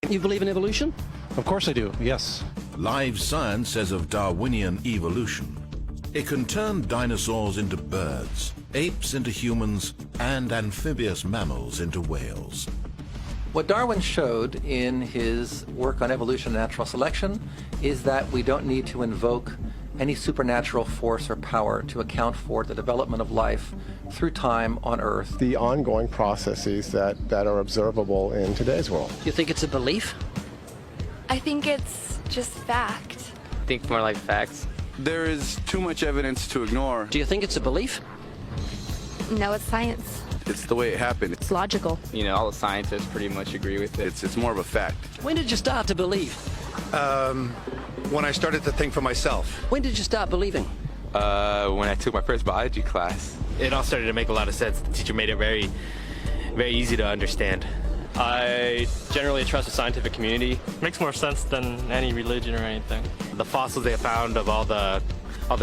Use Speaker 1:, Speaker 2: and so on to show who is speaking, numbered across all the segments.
Speaker 1: You believe in evolution?
Speaker 2: Of course I do, yes.
Speaker 3: Live science says of Darwinian evolution, it can turn dinosaurs into birds, apes into humans, and amphibious mammals into whales.
Speaker 4: What Darwin showed in his work on evolution and natural selection is that we don't need to invoke any supernatural force or power to account for the development of life through time on Earth.
Speaker 5: The ongoing processes that are observable in today's world.
Speaker 1: Do you think it's a belief?
Speaker 6: I think it's just fact.
Speaker 7: I think more like facts.
Speaker 8: There is too much evidence to ignore.
Speaker 1: Do you think it's a belief?
Speaker 6: No, it's science.
Speaker 8: It's the way it happened.
Speaker 6: It's logical.
Speaker 7: You know, all the scientists pretty much agree with it.
Speaker 8: It's more of a fact.
Speaker 1: When did you start to believe?
Speaker 9: When I started to think for myself.
Speaker 1: When did you start believing?
Speaker 7: When I took my first biology class.
Speaker 10: It all started to make a lot of sense. The teacher made it very, very easy to understand. I generally trust the scientific community. It makes more sense than any religion or anything. The fossils they found of all the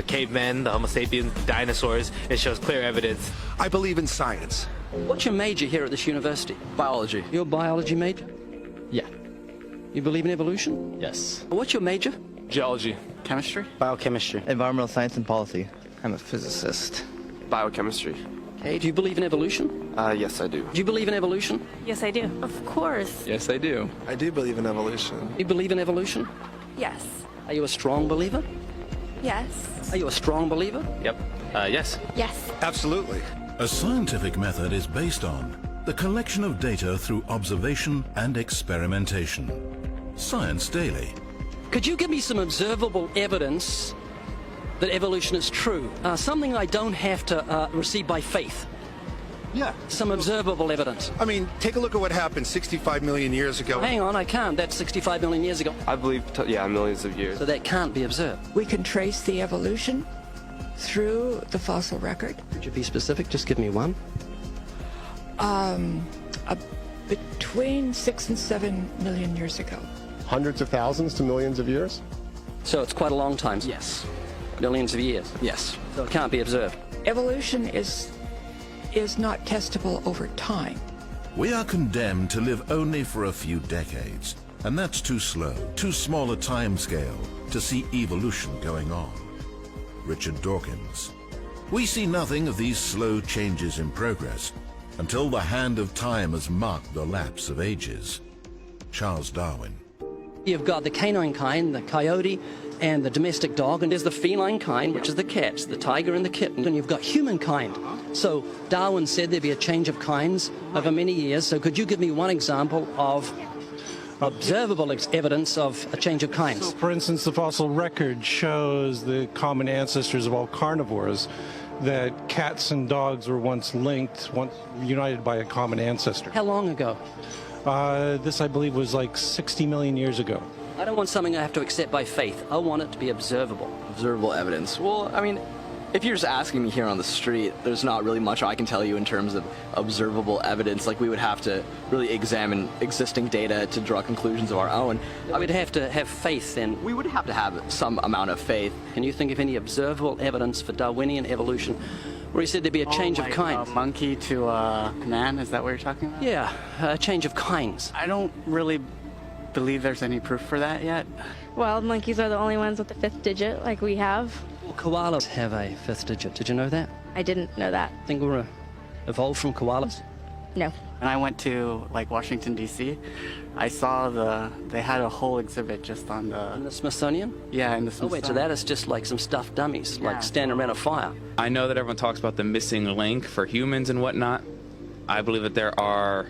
Speaker 10: cavemen, the Homo sapiens, dinosaurs, it shows clear evidence.
Speaker 9: I believe in science.
Speaker 1: What's your major here at this university?
Speaker 7: Biology.
Speaker 1: Your biology major?
Speaker 7: Yeah.
Speaker 1: You believe in evolution?
Speaker 7: Yes.
Speaker 1: What's your major?
Speaker 7: Geology.
Speaker 11: Chemistry?
Speaker 12: Biochemistry.
Speaker 11: Environmental science and policy.
Speaker 12: I'm a physicist.
Speaker 7: Biochemistry.
Speaker 1: Okay, do you believe in evolution?
Speaker 7: Yes, I do.
Speaker 1: Do you believe in evolution?
Speaker 6: Yes, I do. Of course.
Speaker 7: Yes, I do.
Speaker 9: I do believe in evolution.
Speaker 1: You believe in evolution?
Speaker 6: Yes.
Speaker 1: Are you a strong believer?
Speaker 6: Yes.
Speaker 1: Are you a strong believer?
Speaker 10: Yep. Yes.
Speaker 6: Yes.
Speaker 9: Absolutely.
Speaker 3: A scientific method is based on the collection of data through observation and experimentation. Science Daily.
Speaker 1: Could you give me some observable evidence that evolution is true? Something I don't have to receive by faith.
Speaker 9: Yeah.
Speaker 1: Some observable evidence.
Speaker 9: I mean, take a look at what happened 65 million years ago.
Speaker 1: Hang on, I can't. That's 65 million years ago.
Speaker 7: I believe, millions of years.
Speaker 1: So that can't be observed.
Speaker 13: We can trace the evolution through the fossil record.
Speaker 1: Could you be specific? Just give me one.
Speaker 13: Between 6 and 7 million years ago.
Speaker 5: Hundreds of thousands to millions of years?
Speaker 1: So it's quite a long time.
Speaker 7: Yes.
Speaker 1: Millions of years.
Speaker 7: Yes.
Speaker 1: So it can't be observed.
Speaker 13: Evolution is not testable over time.
Speaker 3: We are condemned to live only for a few decades, and that's too slow, too small a time scale to see evolution going on. Richard Dawkins. We see nothing of these slow changes in progress until the hand of time has marked the lapse of ages. Charles Darwin.
Speaker 1: You've got the canine kind, the coyote, and the domestic dog, and there's the feline kind, which is the cats, the tiger and the kitten, and you've got humankind. So Darwin said there'd be a change of kinds over many years, so could you give me one example of observable evidence of a change of kinds?
Speaker 2: So, for instance, the fossil record shows the common ancestors of all carnivores, that cats and dogs were once linked, once united by a common ancestor.
Speaker 1: How long ago?
Speaker 2: This, I believe, was like 60 million years ago.
Speaker 1: I don't want something I have to accept by faith. I want it to be observable.
Speaker 7: Observable evidence. Well, I mean, if you're just asking me here on the street, there's not really much I can tell you in terms of observable evidence. Like, we would have to really examine existing data to draw conclusions of our own.
Speaker 1: I would have to have faith then.
Speaker 7: We would have to have some amount of faith.
Speaker 1: Can you think of any observable evidence for Darwinian evolution where he said there'd be a change of kinds?
Speaker 11: Monkey to man, is that what you're talking about?
Speaker 1: Yeah, a change of kinds.
Speaker 11: I don't really believe there's any proof for that yet.
Speaker 6: Well, monkeys are the only ones with the 5th digit, like we have.
Speaker 1: Well, koalas have a 5th digit. Did you know that?
Speaker 6: I didn't know that.
Speaker 1: Think we're evolved from koalas?
Speaker 6: No.
Speaker 11: When I went to, like, Washington, D.C., I saw they had a whole exhibit just on
Speaker 1: In the Smithsonian?
Speaker 11: Yeah, in the
Speaker 1: Oh,
Speaker 11: Smithsonian.
Speaker 1: wait, so that is just like some stuffed dummies, like standing around a fire.
Speaker 7: I know that everyone talks about the missing link for humans and whatnot. I believe that there are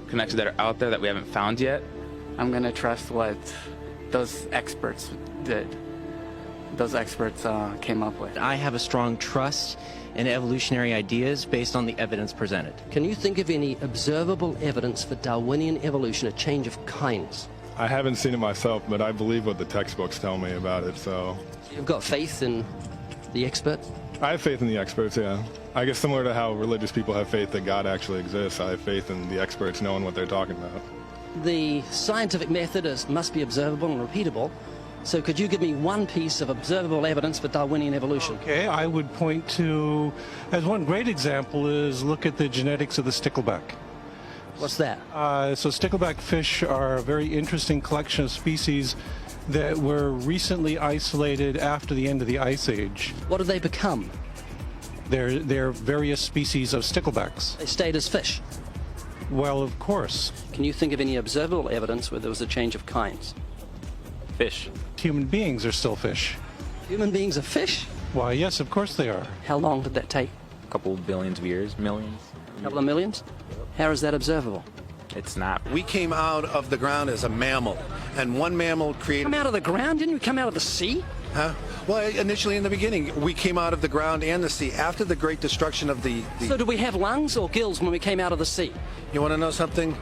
Speaker 7: connections that are out there that we haven't found yet.
Speaker 11: I'm going to trust what those experts did. Those experts came up with.
Speaker 12: I have a strong trust in evolutionary ideas based on the evidence presented.
Speaker 1: Can you think of any observable evidence for Darwinian evolution, a change of kinds?
Speaker 5: I haven't seen it myself, but I believe what the textbooks tell me about it, so...
Speaker 1: You've got faith in the experts?
Speaker 5: I have faith in the experts, yeah. I guess similar to how religious people have faith that God actually exists, I have faith in the experts knowing what they're talking about.
Speaker 1: The scientific method must be observable and repeatable. So could you give me one piece of observable evidence for Darwinian evolution?
Speaker 2: Okay, I would point to, as one great example is look at the genetics of the stickleback.
Speaker 1: What's that?
Speaker 2: So stickleback fish are a very interesting collection of species that were recently isolated after the end of the Ice Age.
Speaker 1: What did they become?
Speaker 2: They're various species of sticklebacks.
Speaker 1: They stayed as fish.
Speaker 2: Well, of course.
Speaker 1: Can you think of any observable evidence where there was a change of kinds?
Speaker 10: Fish.
Speaker 2: Human beings are still fish.
Speaker 1: Human beings are fish?
Speaker 2: Why, yes, of course they are.
Speaker 1: How long did that take?
Speaker 14: A couple billions of years, millions.
Speaker 1: A couple of millions? How is that observable?
Speaker 14: It's not.
Speaker 9: We came out of the ground as a mammal, and one mammal created...
Speaker 1: Come out of the ground? Didn't we come out of the sea?
Speaker 9: Huh? Well, initially in the beginning, we came out of the ground and the sea after the great destruction of the...
Speaker 1: So did we have lungs or gills when we came out of the sea?
Speaker 9: You want to know something?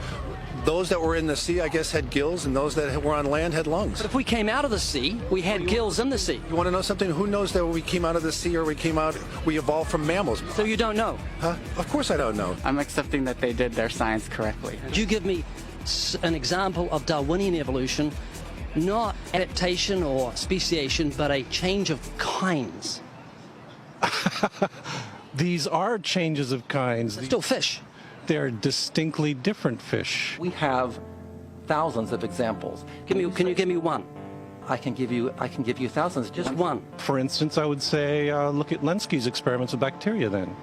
Speaker 9: Those that were in the sea, I guess, had gills, and those that were on land had lungs.
Speaker 1: But if we came out of the sea, we had gills in the sea.
Speaker 9: You want to know something? Who knows that we came out of the sea or we evolved from mammals?
Speaker 1: So you don't know?
Speaker 9: Huh? Of course I don't know.
Speaker 11: I'm accepting that they did their science correctly.
Speaker 1: Could you give me an example of Darwinian evolution, not adaptation or speciation, but a change of kinds?
Speaker 2: These are changes of kinds.
Speaker 1: They're still fish.
Speaker 2: They're distinctly different fish.
Speaker 4: We have thousands of examples.
Speaker 1: Can you give me one?
Speaker 4: I can give you thousands.
Speaker 1: Just one.
Speaker 2: For instance, I would say look at Lenski's experiments with bacteria then.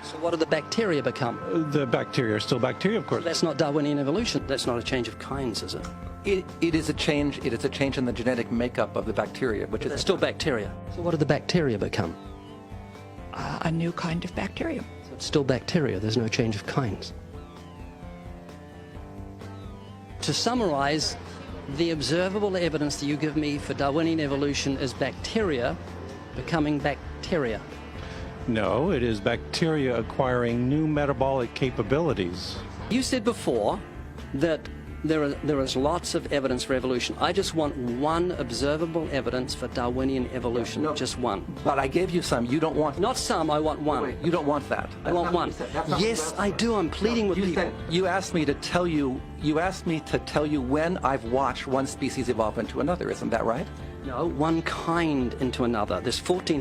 Speaker 1: So what did the bacteria become?
Speaker 2: The bacteria are still bacteria, of course.
Speaker 1: That's not Darwinian evolution. That's not a change of kinds, is it?
Speaker 4: It is a change. It is a change in the genetic makeup of the bacteria, which is
Speaker 1: still bacteria. So what did the bacteria become?
Speaker 13: A new kind of bacterium.
Speaker 1: So it's still bacteria. There's no change of kinds. To summarize, the observable evidence that you give me for Darwinian evolution is bacteria becoming bacteria.
Speaker 2: No, it is bacteria acquiring new metabolic capabilities.
Speaker 1: You said before that there is lots of evidence for evolution. I just want one observable evidence for Darwinian evolution, just one.
Speaker 4: But I gave you some. You don't want...
Speaker 1: Not some, I want one.
Speaker 4: Wait, you don't want that.
Speaker 1: I want one. Yes, I do. I'm pleading with people.
Speaker 4: You asked me to tell you when I've watched one species evolve into another. Isn't that right?
Speaker 1: No, one kind into another. There's 14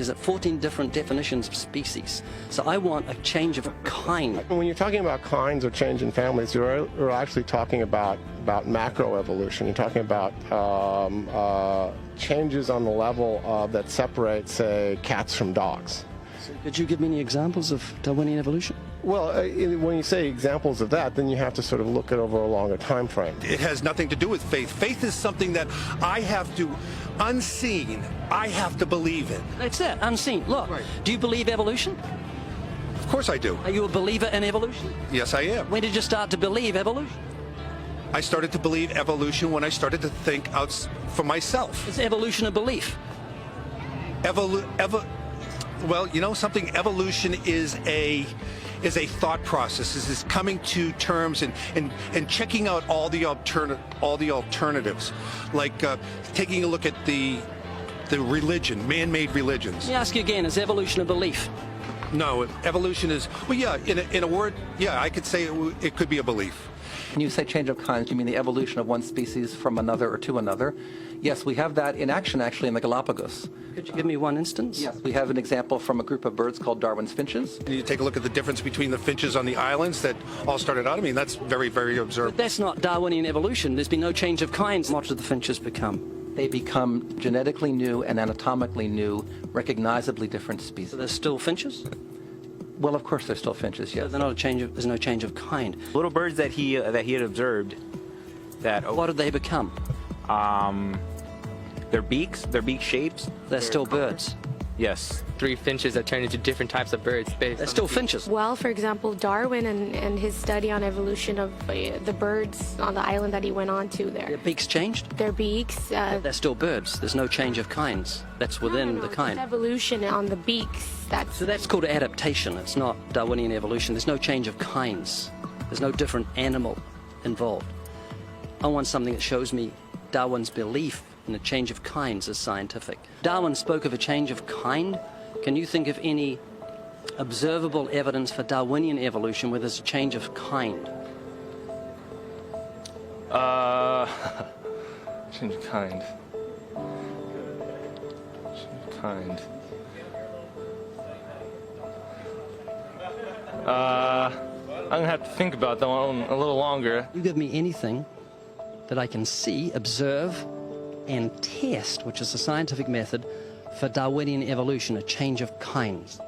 Speaker 1: different definitions of species. So I want a change of kind.
Speaker 15: When you're talking about kinds or change in families, you're actually talking about macroevolution. You're talking about changes on the level that separate, say, cats from dogs.
Speaker 1: So could you give me any examples of Darwinian evolution?
Speaker 15: Well, when you say examples of that, then you have to sort of look at over a longer time frame.
Speaker 9: It has nothing to do with faith. Faith is something that I have to, unseen, I have to believe in.
Speaker 1: That's it, unseen. Look, do you believe evolution?
Speaker 9: Of course I do.
Speaker 1: Are you a believer in evolution?
Speaker 9: Yes, I am.
Speaker 1: When did you start to believe evolution?
Speaker 9: I started to believe evolution when I started to think out for myself.
Speaker 1: Is evolution a belief?
Speaker 9: Well, you know something? Evolution is a thought process. Is coming to terms and checking out all the alternatives, like taking a look at the religion, man-made religions.
Speaker 1: Let me ask you again: is evolution a belief?
Speaker 9: No, evolution is, well, yeah. In a word, yeah, I could say it could be a belief.
Speaker 4: When you say change of kinds, you mean the evolution of one species from another or to another? Yes, we have that in action, actually, in the Galapagos.
Speaker 1: Could you give me one instance?
Speaker 4: Yes, we have an example from a group of birds called Darwin's finches.
Speaker 9: You take a look at the difference between the finches on the islands that all started out. I mean, that's very, very observable.
Speaker 1: But that's not Darwinian evolution. There's been no change of kinds. What did the finches become?
Speaker 4: They become genetically new and anatomically new, recognizably different species.
Speaker 1: So they're still finches?
Speaker 4: Well, of course, they're still finches, yes.
Speaker 1: So they're not there's no change of kind.
Speaker 14: Little birds that he had observed.
Speaker 1: What did they become?
Speaker 14: Their beak shapes.
Speaker 1: They're still birds.
Speaker 14: Yes.
Speaker 10: 3 finches that turn into different types of birds.
Speaker 1: They're still finches.
Speaker 6: Well, for example, Darwin and his study on evolution of the birds on the island that he went on to there.
Speaker 1: Their beaks changed?
Speaker 6: Their beaks.
Speaker 1: They're still birds. There's no change of kinds. That's within the kind.
Speaker 6: It's evolution on the beaks.
Speaker 1: So that's called adaptation. It's not Darwinian evolution. There's no change of kinds. There's no different animal involved. I want something that shows me Darwin's belief in a change of kinds is scientific. Darwin spoke of a change of kind. Can you think of any observable evidence for Darwinian evolution where there's a change of kind?
Speaker 10: Change of kind. Change of kind. going to have to think about that one a little longer.
Speaker 1: You give me anything that I can see, observe, and test, which is the scientific method for Darwinian evolution, a change of kinds.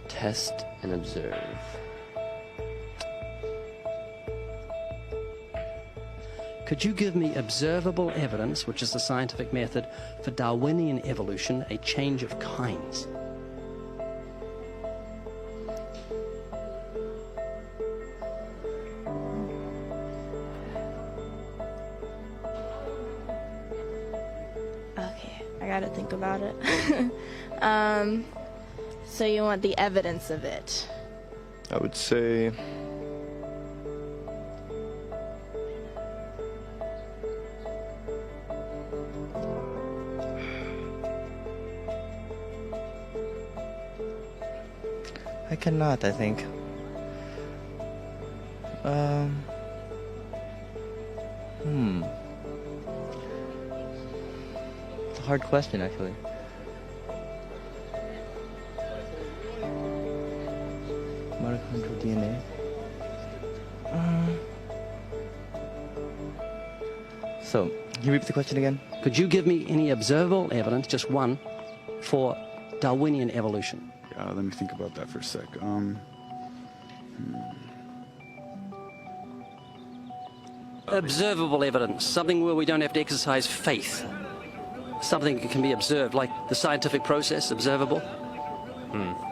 Speaker 16: Test and observe.
Speaker 1: Could you give me observable evidence, which is the scientific method for Darwinian evolution, a change of kinds?
Speaker 17: Okay, I gotta think about it. So you want the evidence of it?
Speaker 18: I would say
Speaker 19: I cannot, I think. It's a hard question, actually. Mitochondrial DNA. So, can you repeat the question again?
Speaker 1: Could you give me any observable evidence, just one, for Darwinian evolution?
Speaker 20: Let me think about that for a sec.
Speaker 1: Observable evidence, something where we don't have to exercise faith. Something that can be observed, like the scientific process, observable.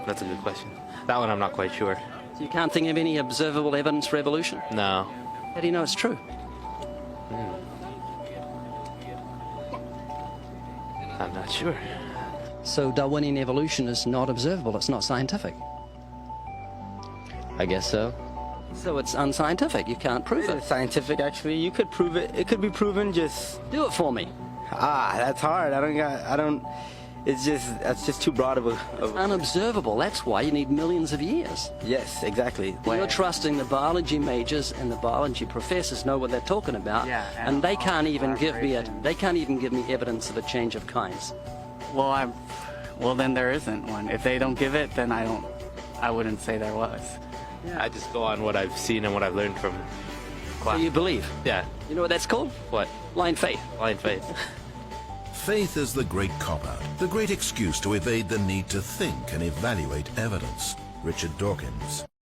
Speaker 10: That's a good question. That one I'm not quite sure.
Speaker 1: So you can't think of any observable evidence for evolution?
Speaker 10: No.
Speaker 1: How do you know it's true?
Speaker 10: I'm not sure.
Speaker 1: So Darwinian evolution is not observable, it's not scientific.
Speaker 16: I guess so.
Speaker 1: So it's unscientific, you can't prove it.
Speaker 16: It's scientific, actually. You could prove it. It could be proven, just...
Speaker 1: Do it for me.
Speaker 16: That's hard. That's just too broad of a...
Speaker 1: It's unobservable, that's why you need millions of years.
Speaker 16: Yes, exactly.
Speaker 1: You're trusting the biology majors and the biology professors know what they're talking about, and they can't even give me evidence of a change of kinds.
Speaker 11: Well, then there isn't one. If they don't give it, then I wouldn't say there was.
Speaker 10: Yeah. I just go on what I've seen and what I've learned from class.
Speaker 1: So you believe?
Speaker 10: Yeah.
Speaker 1: You know what that's called?
Speaker 10: What?
Speaker 1: Blind faith.
Speaker 10: Blind faith.
Speaker 3: Faith is the great cop-out, the great excuse to evade the need to think and evaluate evidence. Richard Dawkins.